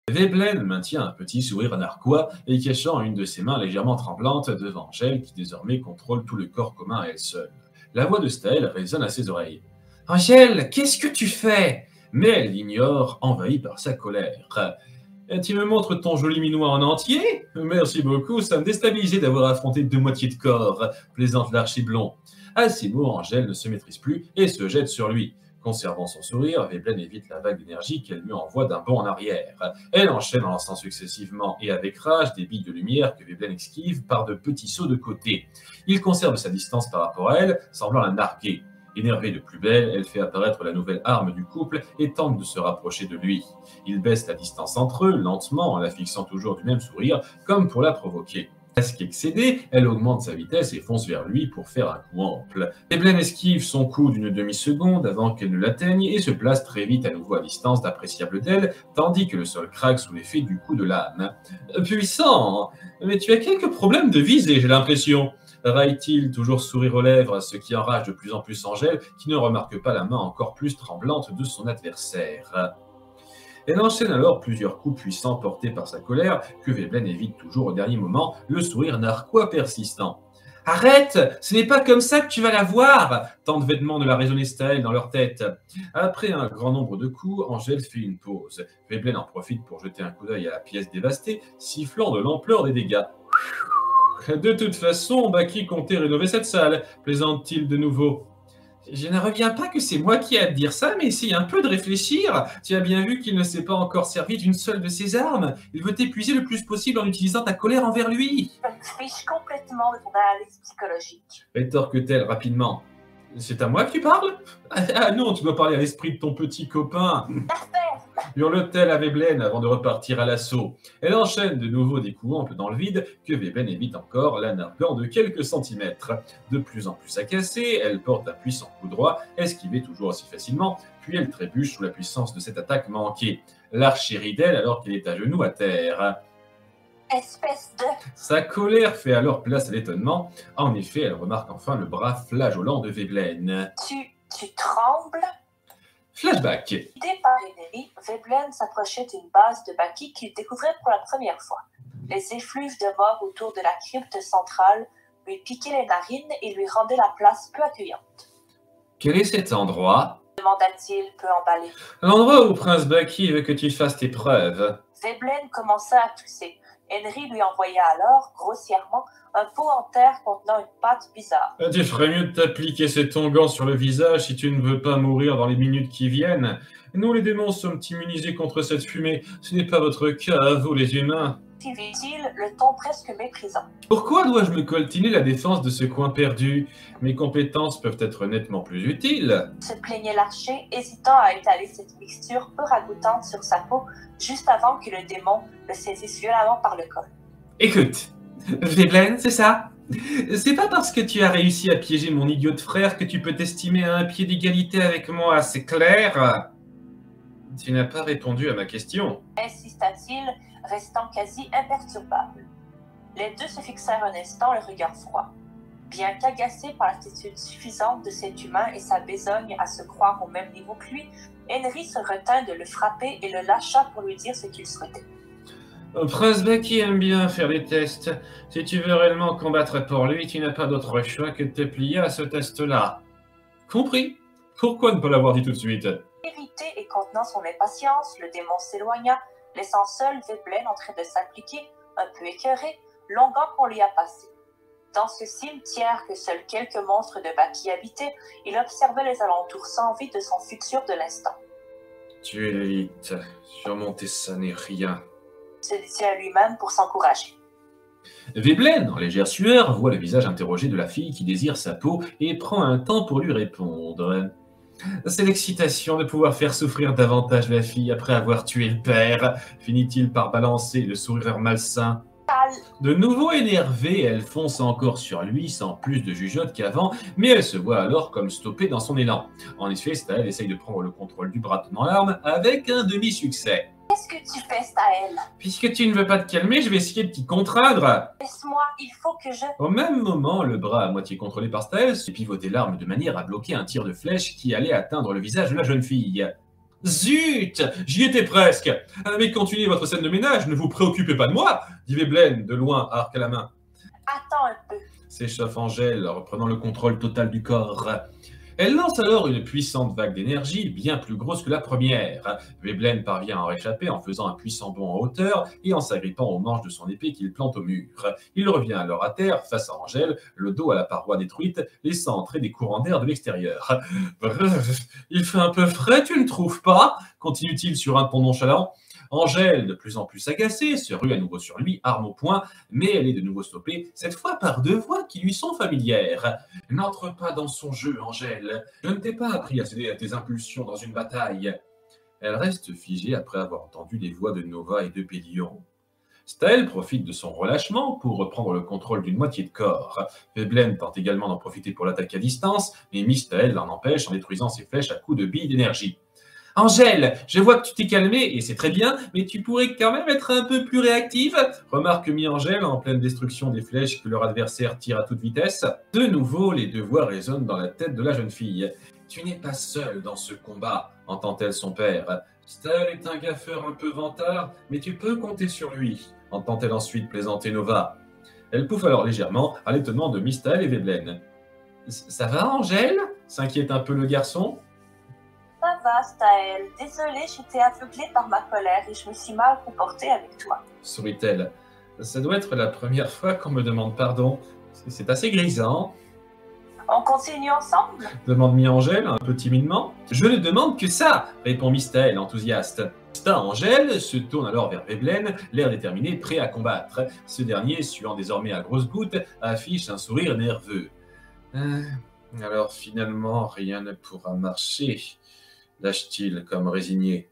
Veblen maintient un petit sourire narquois et cachant une de ses mains légèrement tremblante devant Angèle qui désormais contrôle tout le corps commun à elle seule. La voix de Staël résonne à ses oreilles. Angèle, qu'est-ce que tu fais? Mais elle l'ignore, envahie par sa colère. Tu me montres ton joli minois en entier? Merci beaucoup, ça me déstabilisait d'avoir affronté deux moitiés de corps, plaisante l'archiblond. À ces mots, Angèle ne se maîtrise plus et se jette sur lui. Conservant son sourire, Veblen évite la vague d'énergie qu'elle lui envoie d'un bond en arrière. Elle enchaîne en lançant successivement et avec rage des billes de lumière que Veblen esquive par de petits sauts de côté. Il conserve sa distance par rapport à elle, semblant la narguer. Énervée de plus belle, elle fait apparaître la nouvelle arme du couple et tente de se rapprocher de lui. Il baisse la distance entre eux, lentement, en la fixant toujours du même sourire, comme pour la provoquer. Presque excédée, elle augmente sa vitesse et fonce vers lui pour faire un coup ample. Veblen esquive son coup d'une demi-seconde avant qu'elle ne l'atteigne et se place très vite à nouveau à distance d'appréciable d'elle, tandis que le sol craque sous l'effet du coup de lame. Puissant, mais tu as quelques problèmes de visée, j'ai l'impression. Raille-t-il, toujours sourire aux lèvres, ce qui enrage de plus en plus Angèle, qui ne remarque pas la main encore plus tremblante de son adversaire. Elle enchaîne alors plusieurs coups puissants portés par sa colère, que Veblen évite toujours au dernier moment, le sourire narquois persistant. « Arrête, ce n'est pas comme ça que tu vas la voir !» tente vêtement de la raisonner Staël dans leur tête. Après un grand nombre de coups, Angèle fait une pause. Veblen en profite pour jeter un coup d'œil à la pièce dévastée, sifflant de l'ampleur des dégâts. De toute façon, Baki comptait rénover cette salle, plaisante-t-il de nouveau. Je ne reviens pas que c'est moi qui ai à te dire ça, mais essaye un peu de réfléchir. Tu as bien vu qu'il ne s'est pas encore servi d'une seule de ses armes. Il veut t'épuiser le plus possible en utilisant ta colère envers lui. Je me fiche complètement de ton analyse psychologique. Rétorque-t-elle rapidement. C'est à moi que tu parles? Ah non, tu dois parler à l'esprit de ton petit copain. Hurle-t-elle à Veblen avant de repartir à l'assaut. Elle enchaîne de nouveau des coups amples dans le vide que Veblen évite encore, la narguant de quelques centimètres. De plus en plus agacée, elle porte un puissant coup droit, esquivé toujours aussi facilement, puis elle trébuche sous la puissance de cette attaque manquée. L'archer rit d'elle alors qu'elle est à genoux à terre. Espèce de... Sa colère fait alors place à l'étonnement. En effet, elle remarque enfin le bras flageolant de Veblen. Tu trembles? Flashback. Guidé par Ennery, Veblen s'approchait d'une base de Baki qu'il découvrait pour la première fois. Les effluves de mort autour de la crypte centrale lui piquaient les narines et lui rendaient la place peu accueillante. Quel est cet endroit? Demanda-t-il, peu emballé. L'endroit où Prince Baki veut que tu fasses tes preuves. Veblen commença à tousser. Henry lui envoya alors, grossièrement, un pot en terre contenant une pâte bizarre. Tu ferais mieux de t'appliquer cet onguent sur le visage si tu ne veux pas mourir dans les minutes qui viennent. Nous, les démons, sommes immunisés contre cette fumée. Ce n'est pas votre cas, à vous, les humains. Dit-il, le ton presque méprisant. Pourquoi dois-je me coltiner la défense de ce coin perdu? Mes compétences peuvent être nettement plus utiles. Se plaignait l'archer, hésitant à étaler cette mixture peu ragoûtante sur sa peau, juste avant que le démon le saisisse violemment par le col. Écoute, Veblen, c'est ça? C'est pas parce que tu as réussi à piéger mon idiot de frère que tu peux t'estimer à un pied d'égalité avec moi, c'est clair? Tu n'as pas répondu à ma question. Insista-t-il, restant quasi imperturbable. Les deux se fixèrent un instant, le regard froid. Bien qu'agacé par l'attitude suffisante de cet humain et sa besogne à se croire au même niveau que lui, Henry se retint de le frapper et le lâcha pour lui dire ce qu'il souhaitait. Prince Baki aime bien faire des tests. Si tu veux réellement combattre pour lui, tu n'as pas d'autre choix que de te plier à ce test-là. Compris? Pourquoi ne pas l'avoir dit tout de suite? Irrité et contenant son impatience, le démon s'éloigna, laissant seul Veblen en train de s'appliquer, un peu écœuré, l'onguent qu'on lui a passé. Dans ce cimetière que seuls quelques monstres de Baki habitaient, il observait les alentours sans vie de son futur de l'instant. Tu es l'élite. Surmonter ça n'est rien. Se dit-il à lui-même pour s'encourager. Veblen, en légère sueur, voit le visage interrogé de la fille qui désire sa peau et prend un temps pour lui répondre. C'est l'excitation de pouvoir faire souffrir davantage la fille après avoir tué le père, finit-il par balancer le sourire malsain. De nouveau énervée, elle fonce encore sur lui sans plus de jugeote qu'avant, mais elle se voit alors comme stoppée dans son élan. En effet, Staël essaye de prendre le contrôle du bras tenant l'arme avec un demi-succès. Qu'est-ce que tu fais, Staël? Puisque tu ne veux pas te calmer, je vais essayer de t'y contraindre. Laisse-moi, il faut que je... Au même moment, le bras à moitié contrôlé par Staël se pivotait l'arme de manière à bloquer un tir de flèche qui allait atteindre le visage de la jeune fille. Zut! J'y étais presque! Mais continuez votre scène de ménage, ne vous préoccupez pas de moi, dit Veblen, de loin, arc à la main. Attends un peu. S'échauffe Angèle, reprenant le contrôle total du corps. Elle lance alors une puissante vague d'énergie, bien plus grosse que la première. Veblen parvient à en réchapper en faisant un puissant bond en hauteur et en s'agrippant au manche de son épée qu'il plante au mur. Il revient alors à terre, face à Angèle, le dos à la paroi détruite, laissant entrer des courants d'air de l'extérieur. Bref, il fait un peu frais, tu ne trouves pas? Continue-t-il sur un ton nonchalant. Angèle, de plus en plus agacée, se rue à nouveau sur lui, arme au poing, mais elle est de nouveau stoppée, cette fois par deux voix qui lui sont familières. N'entre pas dans son jeu, Angèle. Je ne t'ai pas appris à céder à tes impulsions dans une bataille. Elle reste figée après avoir entendu les voix de Nova et de Pélion. Staël profite de son relâchement pour reprendre le contrôle d'une moitié de corps. Veblen tente également d'en profiter pour l'attaquer à distance, mais Miss Staël l'en empêche en détruisant ses flèches à coups de billes d'énergie. Angèle, je vois que tu t'es calmée et c'est très bien, mais tu pourrais quand même être un peu plus réactive, remarque Mi-Angèle en pleine destruction des flèches que leur adversaire tire à toute vitesse. De nouveau, les deux voix résonnent dans la tête de la jeune fille. Tu n'es pas seule dans ce combat, entend-elle son père. Staël est un gaffeur un peu vantard, mais tu peux compter sur lui, entend-elle ensuite plaisanter Nova. Elle pouffe alors légèrement à l'étonnement de Miss Staël et Veblen. Ça va, Angèle? S'inquiète un peu le garçon. Ça va, Staël. Désolée, j'étais aveuglée par ma colère et je me suis mal comportée avec toi. Sourit-elle. Ça doit être la première fois qu'on me demande pardon. C'est assez grisant. On continue ensemble? Demande Mi-Angèle un peu timidement. Je ne demande que ça, répond Miss Staël enthousiaste. Angèle se tourne alors vers Veblen, l'air déterminé, prêt à combattre. Ce dernier, suant désormais à grosses gouttes, affiche un sourire nerveux. Alors finalement, rien ne pourra marcher. Lâche-t-il comme résigné.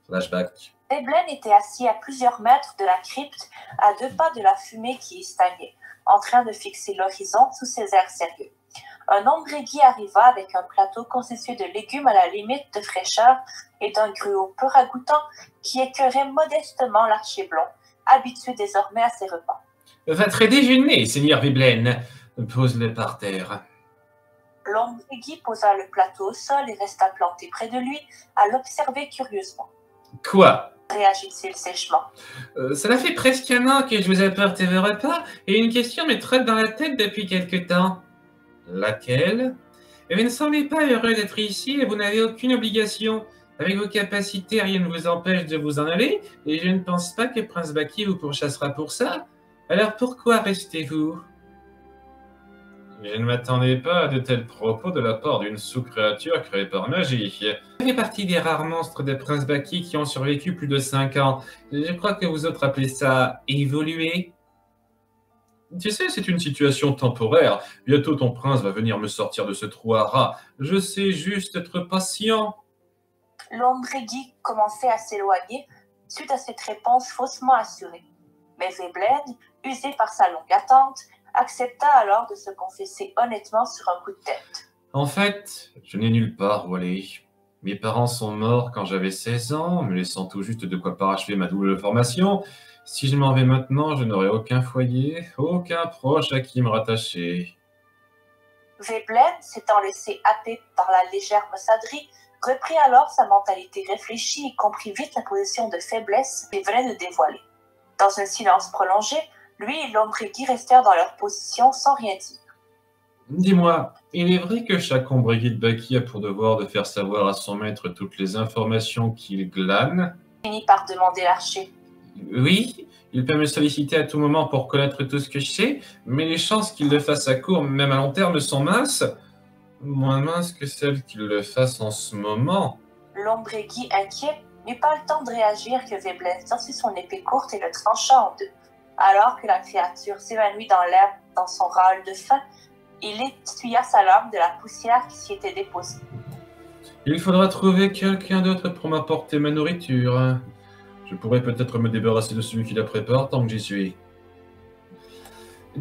Flashback. Veblen était assis à plusieurs mètres de la crypte, à 2 pas de la fumée qui y stagnait, en train de fixer l'horizon sous ses airs sérieux. Un ombre aiguë arriva avec un plateau constitué de légumes à la limite de fraîcheur et d'un gruau peu ragoûtant qui écœurait modestement l'archer blond, habitué désormais à ses repas. Votre déjeuner, seigneur Veblen. Pose-le par terre. L'ombre aiguë posa le plateau au sol et resta planté près de lui, à l'observer curieusement. Quoi? Réagit-il sèchement. Cela fait presque un an que je vous apporte vos repas, et une question me trotte dans la tête depuis quelque temps. Laquelle? Vous ne semblez pas heureux d'être ici et vous n'avez aucune obligation. Avec vos capacités, rien ne vous empêche de vous en aller, et je ne pense pas que Prince Baki vous pourchassera pour ça. Alors pourquoi restez-vous? Je ne m'attendais pas à de tels propos de la part d'une sous-créature créée par magie. Je fais partie des rares monstres de Prince Baki qui ont survécu plus de 5 ans. Je crois que vous autres appelez ça évoluer. Tu sais, c'est une situation temporaire. Bientôt ton prince va venir me sortir de ce trou à rats. Je sais juste être patient. L'ombre aiguë commençait à s'éloigner suite à cette réponse faussement assurée. Mais Veblen, usé par sa longue attente, accepta alors de se confesser honnêtement sur un coup de tête. En fait, je n'ai nulle part où aller. Mes parents sont morts quand j'avais 16 ans, me laissant tout juste de quoi parachever ma double formation. Si je m'en vais maintenant, je n'aurai aucun foyer, aucun proche à qui me rattacher. Veblen, s'étant laissé happer par la légère maussaderie, reprit alors sa mentalité réfléchie et comprit vite la position de faiblesse qu'il venait de dévoiler. Dans un silence prolongé, lui et l'ombre aiguë restèrent dans leur position sans rien dire. Dis-moi, il est vrai que chaque ombre aiguë de Baki a pour devoir de faire savoir à son maître toutes les informations qu'il glane? Finit par demander l'archer. Oui, il peut me solliciter à tout moment pour connaître tout ce que je sais, mais les chances qu'il le fasse à court, même à long terme, sont minces. Moins minces que celles qu'il le fasse en ce moment. L'ombre aiguë, inquiet, n'eut pas le temps de réagir que Veblen sortit son épée courte et le trancha en deux. Alors que la créature s'évanouit dans l'air dans son râle de faim, il essuya sa langue de la poussière qui s'y était déposée. Il faudra trouver quelqu'un d'autre pour m'apporter ma nourriture. Je pourrais peut-être me débarrasser de celui qui la prépare tant que j'y suis.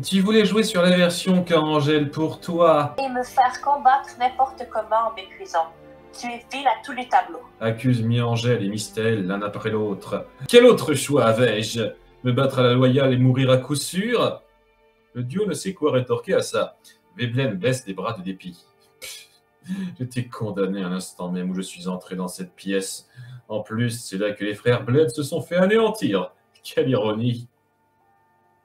Tu voulais jouer sur la version qu'a Angèle pour toi. Et me faire combattre n'importe comment en m'épuisant. Tu es vil à tous les tableaux. Accuse Mi-Angèle et Mistel l'un après l'autre. Quel autre choix avais-je? Me battre à la loyale et mourir à coup sûr? Le duo ne sait quoi rétorquer à ça. Veblen baisse des bras de dépit. J'étais condamné à l'instant même où je suis entré dans cette pièce. En plus, c'est là que les frères Bled se sont fait anéantir. Quelle ironie!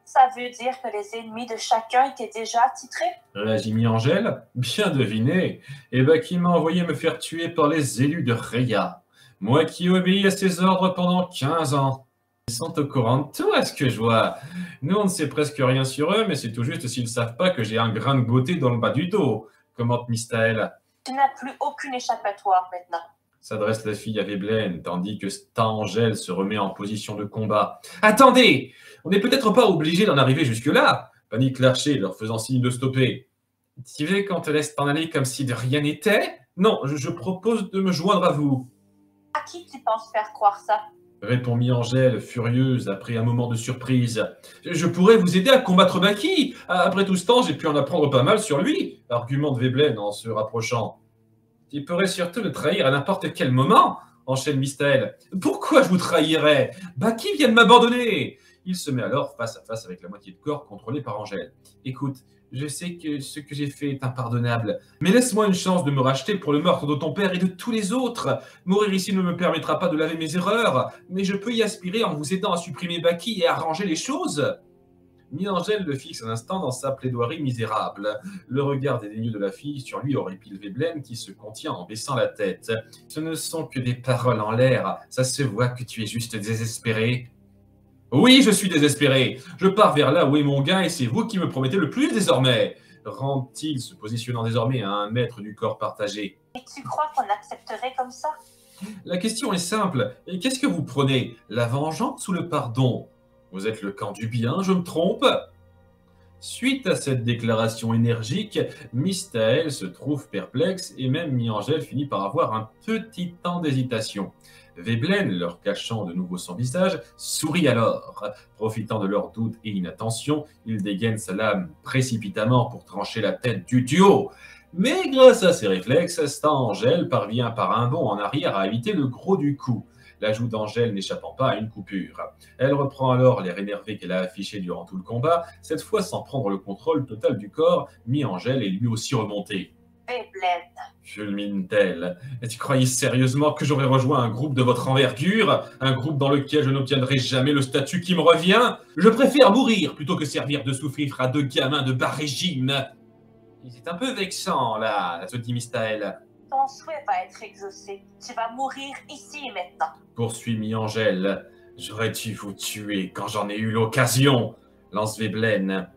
Ça veut dire que les ennemis de chacun étaient déjà attitrés? Réagit Mi-Angèle. Bien deviné. Et qui m'a envoyé me faire tuer par les élus de Rhea. Moi qui ai obéi à ses ordres pendant 15 ans. Ils sont au courant de tout, à ce que je vois. Nous, on ne sait presque rien sur eux, mais c'est tout juste s'ils ne savent pas que j'ai un grain de beauté dans le bas du dos, commente Mistaël. Tu n'as plus aucune échappatoire maintenant. S'adresse la fille à Veblen, tandis que Stangel se remet en position de combat. Attendez! On n'est peut-être pas obligé d'en arriver jusque-là, panique l'archer, leur faisant signe de stopper. Tu veux qu'on te laisse t'en aller comme si de rien n'était? Non, je propose de me joindre à vous. À qui tu penses faire croire ça? Répond Mi-Angèle, furieuse, après un moment de surprise. Je pourrais vous aider à combattre Baki. Après tout ce temps, j'ai pu en apprendre pas mal sur lui, argumente Veblen en se rapprochant. Tu pourrais surtout le trahir à n'importe quel moment, enchaîne Mistaël. Pourquoi je vous trahirais? Baki vient de m'abandonner. Il se met alors face à face avec la moitié de corps contrôlée par Angèle. Écoute, je sais que ce que j'ai fait est impardonnable, mais laisse-moi une chance de me racheter pour le meurtre de ton père et de tous les autres. Mourir ici ne me permettra pas de laver mes erreurs, mais je peux y aspirer en vous aidant à supprimer Baki et à arranger les choses. Mi-Angèle le fixe un instant dans sa plaidoirie misérable. Le regard dédaigneux de la fille sur lui horripile Veblen qui se contient en baissant la tête. Ce ne sont que des paroles en l'air, ça se voit que tu es juste désespéré. Oui, je suis désespéré. Je pars vers là où est mon gain et c'est vous qui me promettez le plus désormais. Rend-il, se positionnant désormais à 1 mètre du corps partagé. Et tu crois qu'on accepterait comme ça? La question est simple. Et qu'est-ce que vous prenez? La vengeance ou le pardon? Vous êtes le camp du bien, je me trompe? Suite à cette déclaration énergique, Mistaël se trouve perplexe et même Mi-Angèle finit par avoir un petit temps d'hésitation. Veblen, leur cachant de nouveau son visage, sourit alors. Profitant de leur doute et inattention, il dégaine sa lame précipitamment pour trancher la tête du duo. Mais grâce à ses réflexes, Stangel parvient par un bond en arrière à éviter le gros du coup. La joue d'Angèle n'échappant pas à une coupure. Elle reprend alors l'air énervé qu'elle a affiché durant tout le combat, cette fois sans prendre le contrôle total du corps, Mi-Angèle est lui aussi remonté. Veblen, fulmine-t-elle. Et tu croyais sérieusement que j'aurais rejoint un groupe de votre envergure? Un groupe dans lequel je n'obtiendrai jamais le statut qui me revient? Je préfère mourir plutôt que servir de sous-fifre à 2 gamins de bas régime. C'est un peu vexant, là, se dit Mistaël. ton souhait va être exaucé. Tu vas mourir ici et maintenant. Poursuit Mi-Angèle. J'aurais dû vous tuer quand j'en ai eu l'occasion, lance Veblen.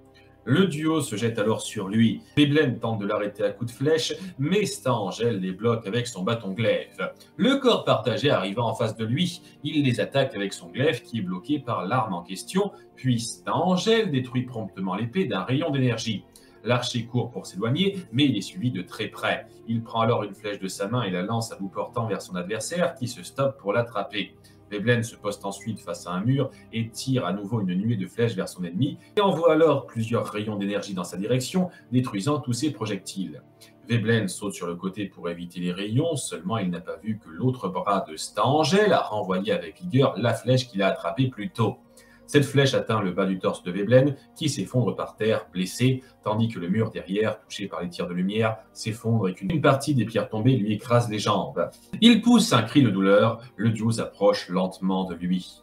Le duo se jette alors sur lui. Veblen tente de l'arrêter à coups de flèche, mais Stangel les bloque avec son bâton glaive. Le corps partagé arrivant en face de lui, il les attaque avec son glaive qui est bloqué par l'arme en question, puis Stangel détruit promptement l'épée d'un rayon d'énergie. L'archer court pour s'éloigner, mais il est suivi de très près. Il prend alors une flèche de sa main et la lance à bout portant vers son adversaire qui se stoppe pour l'attraper. Veblen se poste ensuite face à un mur et tire à nouveau une nuée de flèches vers son ennemi et envoie alors plusieurs rayons d'énergie dans sa direction, détruisant tous ses projectiles. Veblen saute sur le côté pour éviter les rayons, seulement il n'a pas vu que l'autre bras de Stangel a renvoyé avec vigueur la flèche qu'il a attrapée plus tôt. Cette flèche atteint le bas du torse de Veblen, qui s'effondre par terre, blessé, tandis que le mur derrière, touché par les tirs de lumière, s'effondre et qu'une partie des pierres tombées lui écrase les jambes. Il pousse un cri de douleur, le duo s'approche lentement de lui.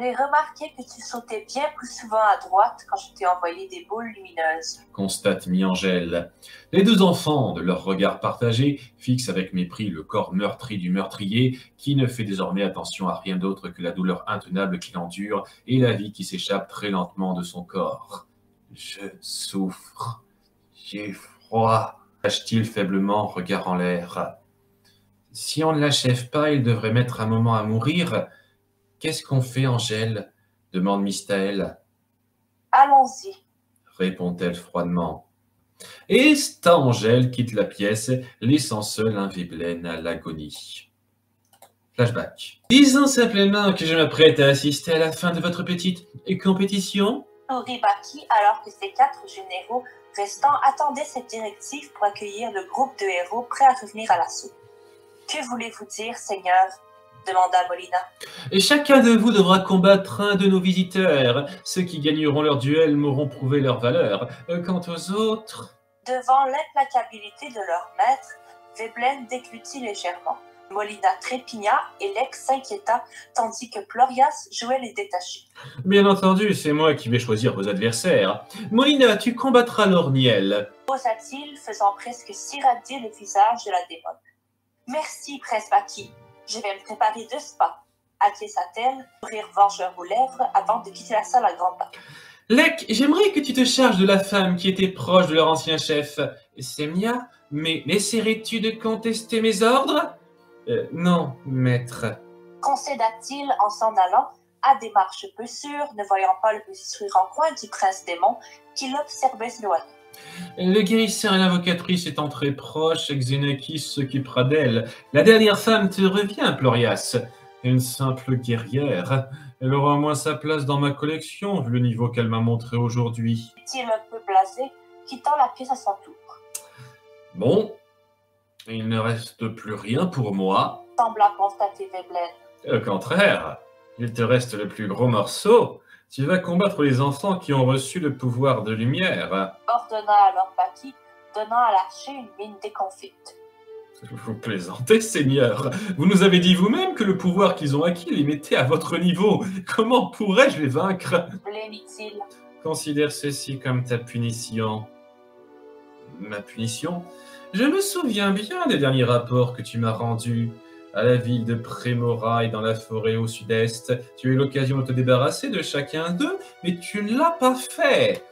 J'ai remarqué que tu sautais bien plus souvent à droite quand je t'ai envoyé des boules lumineuses. Constate Mi-Angèle. Les 2 enfants, de leur regard partagé, fixent avec mépris le corps meurtri du meurtrier, qui ne fait désormais attention à rien d'autre que la douleur intenable qu'il endure et la vie qui s'échappe très lentement de son corps. Je souffre. J'ai froid. Lâche-t-il faiblement, regard en l'air. Si on ne l'achève pas, il devrait mettre un moment à mourir. Qu'est-ce qu'on fait, Angèle? Demande Mistaël. Allons-y, Répond-elle froidement. Et Stangel quitte la pièce, laissant seul un Veblen à l'agonie. Flashback. Disons simplement que je m'apprête à assister à la fin de votre petite compétition. sourit Baki alors que ses 4 généraux restants attendaient cette directive pour accueillir le groupe de héros prêts à revenir à l'assaut. Que voulez-vous dire, Seigneur? Demanda Molina. Et chacun de vous devra combattre un de nos visiteurs. Ceux qui gagneront leur duel m'auront prouvé leur valeur. Quant aux autres... Devant l'implacabilité de leur maître, Veblen déglutit légèrement. Molina trépigna et Lek s'inquiéta, tandis que Plorias jouait les détachés. Bien entendu, c'est moi qui vais choisir vos adversaires. Molina, tu combattras Lorniel. Posa-t-il, faisant presque s'irradier le visage de la démone. Merci, Prince Baki. Je vais me préparer de spa, acquiesça-t-elle, sourire vengeur aux lèvres avant de quitter la salle à grands pas. Lek, j'aimerais que tu te charges de la femme qui était proche de leur ancien chef. Semnia, mais essaierais-tu de contester mes ordres? Non, maître. Concéda-t-il en s'en allant, à démarche peu sûre, ne voyant pas le petit sourire en coin du prince démon, qui l'observait s'éloigner. Le guérisseur et l'invocatrice étant très proches, Xenakis s'occupera d'elle. La dernière femme te revient, Plorias. Une simple guerrière. Elle aura au moins sa place dans ma collection, vu le niveau qu'elle m'a montré aujourd'hui. Dit-il un peu blasé, quittant la pièce à son tour. Bon, il ne reste plus rien pour moi. Sembla constater Veblen. Au contraire, il te reste le plus gros morceau. Tu vas combattre les enfants qui ont reçu le pouvoir de lumière. Ordonna alors Baki, donnant à l'archer une mine déconfite. Vous plaisantez, Seigneur. Vous nous avez dit vous-même que le pouvoir qu'ils ont acquis les mettait à votre niveau. Comment pourrais-je les vaincre? Blêmit-il. Considère ceci comme ta punition. Ma punition? Je me souviens bien des derniers rapports que tu m'as rendus. À la ville de Prémora et dans la forêt au sud-est, tu as eu l'occasion de te débarrasser de chacun d'eux, mais tu ne l'as pas fait.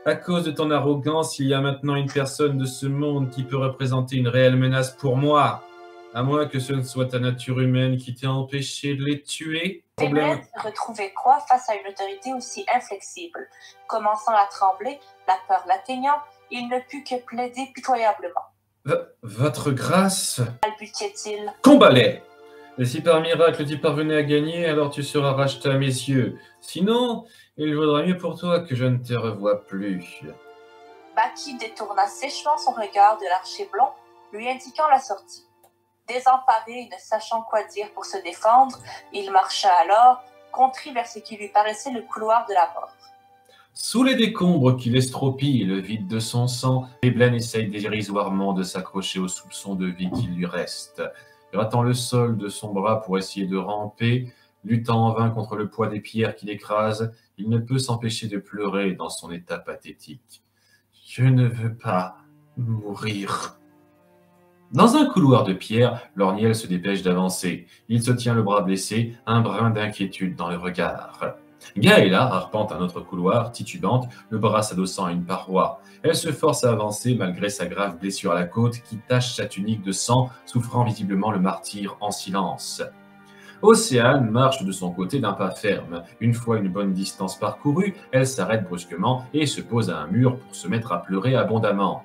À cause de ton arrogance, il y a maintenant une personne de ce monde qui peut représenter une réelle menace pour moi. À moins que ce ne soit ta nature humaine qui t'ait empêché de les tuer. Veblen se retrouvait quoi face à une autorité aussi inflexible? Commençant à trembler, la peur l'atteignant, il ne put que plaider pitoyablement. Votre grâce, Balbutiait-il. combat-les! Et si par miracle tu parvenais à gagner, alors tu seras racheté à mes yeux. Sinon, il vaudra mieux pour toi que je ne te revoie plus. Baki détourna sèchement son regard de l'archer blond, lui indiquant la sortie. Désemparé et ne sachant quoi dire pour se défendre, il marcha alors, contrit vers ce qui lui paraissait le couloir de la mort. Sous les décombres qui l'estropient et le vide de son sang, Veblen essaye dérisoirement de s'accrocher aux soupçons de vie qui lui restent. Grattant le sol de son bras pour essayer de ramper, luttant en vain contre le poids des pierres qui l'écrasent, il ne peut s'empêcher de pleurer dans son état pathétique. « Je ne veux pas mourir. » Dans un couloir de pierre, Lorniel se dépêche d'avancer. Il se tient le bras blessé, un brin d'inquiétude dans le regard. Gaëla arpente un autre couloir, titubante, le bras s'adossant à une paroi. Elle se force à avancer malgré sa grave blessure à la côte qui tache sa tunique de sang, souffrant visiblement le martyre en silence. Océane marche de son côté d'un pas ferme. Une fois une bonne distance parcourue, elle s'arrête brusquement et se pose à un mur pour se mettre à pleurer abondamment.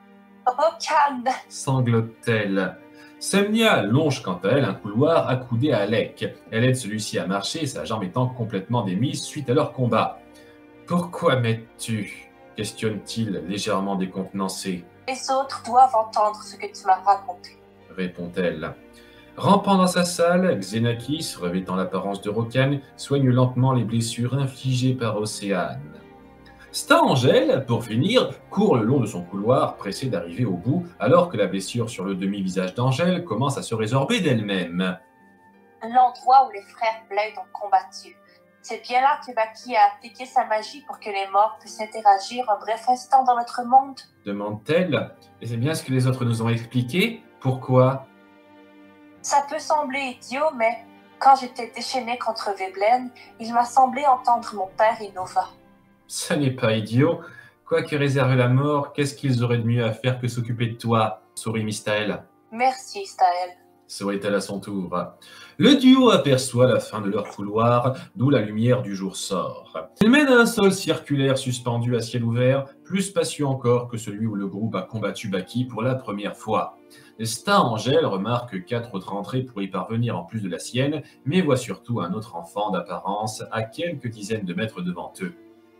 « Rokan » sanglote-t-elle. Semnia longe quant à elle un couloir accoudé à Lek. Elle aide celui-ci à marcher, sa jambe étant complètement démise suite à leur combat. « Pourquoi m'aides-tu » questionne-t-il légèrement décontenancé. « Les autres doivent entendre ce que tu m'as raconté. » répond-elle. Rampant dans sa salle, Xenakis, revêtant l'apparence de Rokan, soigne lentement les blessures infligées par Océane. Sta-Angèle, pour finir, court le long de son couloir, pressé d'arriver au bout, alors que la blessure sur le demi-visage d'Angèle commence à se résorber d'elle-même. L'endroit où les frères Blade ont combattu. C'est bien là que Baki a appliqué sa magie pour que les morts puissent interagir un bref instant dans notre monde? Demande-t-elle. Et c'est bien ce que les autres nous ont expliqué. Pourquoi? Ça peut sembler idiot, mais quand j'étais déchaînée contre Veblen, il m'a semblé entendre mon père et Nova. Ça n'est pas idiot. Quoi que réserve la mort, qu'est-ce qu'ils auraient de mieux à faire que s'occuper de toi? Sourit Mistaël. Merci, Staël. Sourit-elle à son tour. Le duo aperçoit la fin de leur couloir, d'où la lumière du jour sort. Il mène à un sol circulaire suspendu à ciel ouvert, plus spacieux encore que celui où le groupe a combattu Baki pour la première fois. Sta-Angèle remarque 4 autres entrées pour y parvenir en plus de la sienne, mais voit surtout un autre enfant d'apparence à quelques dizaines de mètres devant eux.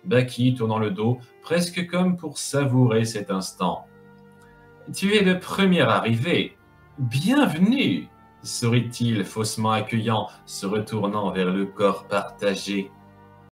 Baki tournant le dos, presque comme pour savourer cet instant. « Tu es le premier arrivé. Bienvenue !» sourit-il, faussement accueillant, se retournant vers le corps partagé.